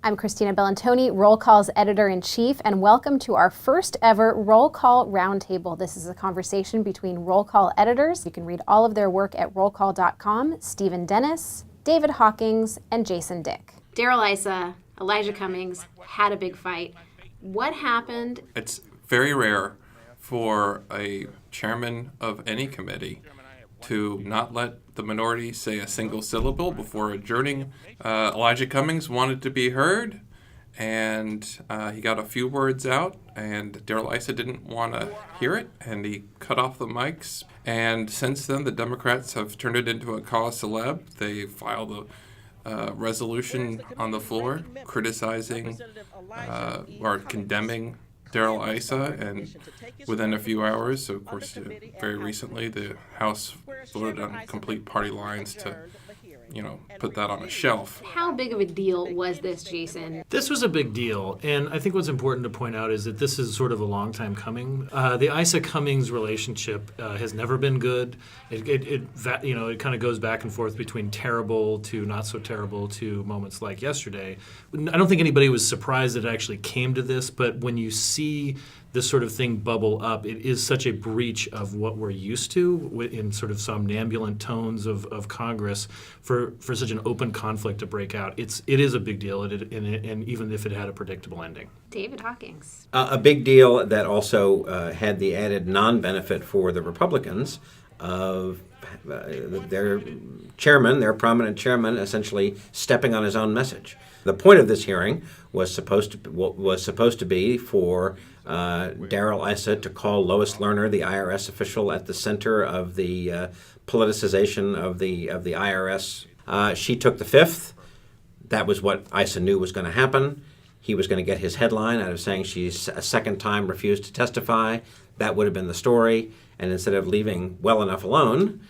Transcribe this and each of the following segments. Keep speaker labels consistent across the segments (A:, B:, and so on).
A: I'm Christina Bellantoni, Roll Call's editor-in-chief, and welcome to our first ever Roll Call Roundtable. This is a conversation between Roll Call editors. You can read all of their work at rollcall.com. Stephen Dennis, David Hawkins, and Jason Dick. Darrell Issa, Elijah Cummings had a big fight. What happened?
B: It's very rare for a chairman of any committee to not let the minority say a single syllable before adjourning. Elijah Cummings wanted to be heard, and he got a few words out, and Darrell Issa didn't want to hear it, and he cut off the mics. And since then, the Democrats have turned it into a cause célèbre. They filed a resolution on the floor criticizing or condemning Darrell Issa, and within a few hours, so of course, very recently, the House voted on complete party lines to, put that on a shelf.
A: How big of a deal was this, Jason?
C: This was a big deal, and I think what's important to point out is that this is sort of a long time coming. The Issa-Cummings relationship has never been good. It kind of goes back and forth between terrible to not so terrible to moments like yesterday. I don't think anybody was surprised that it actually came to this, but when you see this sort of thing bubble up, it is such a breach of what we're used to in sort of somnambulant tones of Congress for such an open conflict to break out. It is a big deal, and even if it had a predictable ending.
A: David Hawkins.
D: A big deal that also had the added non-benefit for the Republicans of their chairman, their prominent chairman, essentially stepping on his own message. The point of this hearing was supposed to be for Darrell Issa to call Lois Lerner, the IRS official at the center of the politicization of the IRS. She took the fifth. That was what Issa knew was going to happen. He was going to get his headline out of saying she's a second time refused to testify. That would have been the story. And instead of leaving well enough alone,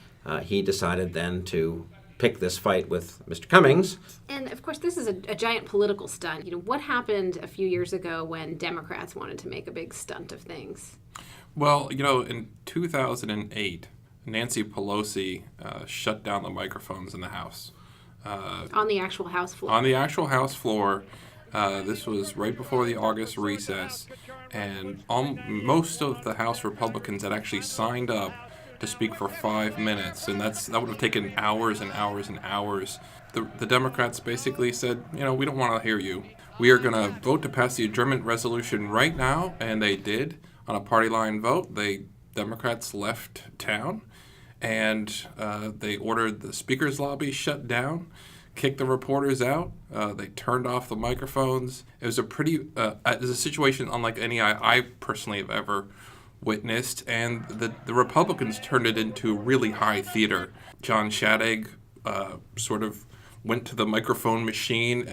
D: he decided then to pick this fight with Mr. Cummings.
A: And of course, this is a giant political stunt. What happened a few years ago when Democrats wanted to make a big stunt of things?
B: Well, in 2008, Nancy Pelosi shut down the microphones in the House.
A: On the actual House floor?
B: On the actual House floor. This was right before the August recess, and most of the House Republicans had actually signed up to speak for 5 minutes, and that would have taken hours and hours and hours. The Democrats basically said, we don't want to hear you. We are going to vote to pass the adjournment resolution right now, and they did on a party line vote. Democrats left town, and they ordered the speaker's lobby shut down, kicked the reporters out. They turned off the microphones. It was it was a situation unlike any I personally have ever witnessed, and the Republicans turned it into really high theater. John Shadegg sort of went to the microphone machine,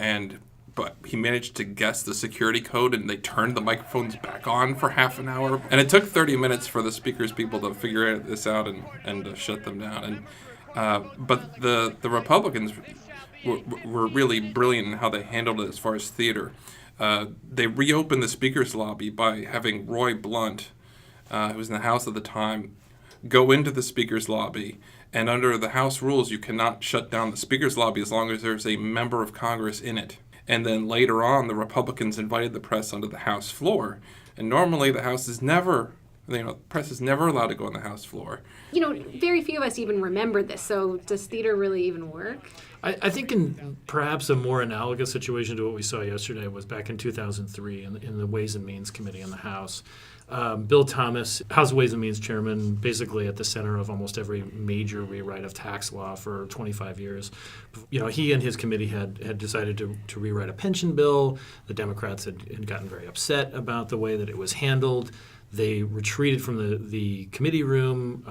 B: but he managed to guess the security code, and they turned the microphones back on for half an hour. And it took 30 minutes for the speaker's people to figure this out and shut them down. But the Republicans were really brilliant in how they handled it as far as theater. They reopened the speaker's lobby by having Roy Blunt, who was in the House at the time, go into the speaker's lobby. And under the House rules, you cannot shut down the speaker's lobby as long as there's a member of Congress in it. And then later on, the Republicans invited the press onto the House floor. And normally the House is never, the press is never allowed to go on the House floor.
A: Very few of us even remember this. So does theater really even work?
C: I think in perhaps a more analogous situation to what we saw yesterday was back in 2003 in the Ways and Means Committee in the House. Bill Thomas, House Ways and Means chairman, basically at the center of almost every major rewrite of tax law for 25 years. He and his committee had decided to rewrite a pension bill. The Democrats had gotten very upset about the way that it was handled. They retreated from the committee room.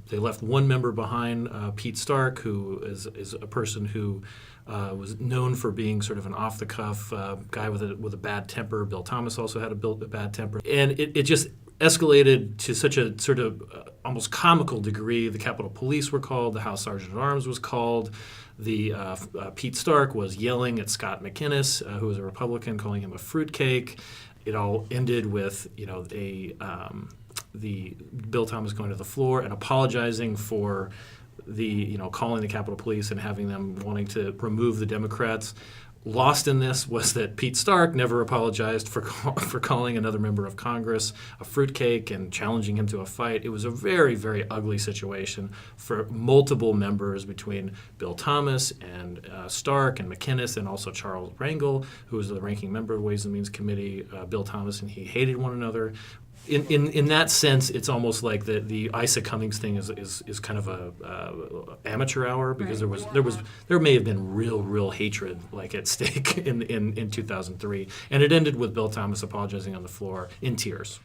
C: They left one member behind, Pete Stark, who is a person who was known for being sort of an off-the-cuff guy with a bad temper. Bill Thomas also had a bad temper. And it just escalated to such a sort of almost comical degree. The Capitol Police were called. The House Sergeant at Arms was called. Pete Stark was yelling at Scott McInnes, who was a Republican, calling him a fruitcake. It all ended with, the Bill Thomas going to the floor and apologizing for calling the Capitol Police and having them wanting to remove the Democrats. Lost in this was that Pete Stark never apologized for calling another member of Congress a fruitcake and challenging him to a fight. It was a very, very ugly situation for multiple members between Bill Thomas and Stark and McInnes, and also Charles Rangel, who was the ranking member of the Ways and Means Committee. Bill Thomas and he hated one another. In that sense, it's almost like the Issa Cummings thing is kind of a amateur hour, because there may have been real hatred like at stake in 2003, and it ended with Bill Thomas apologizing on the floor in tears.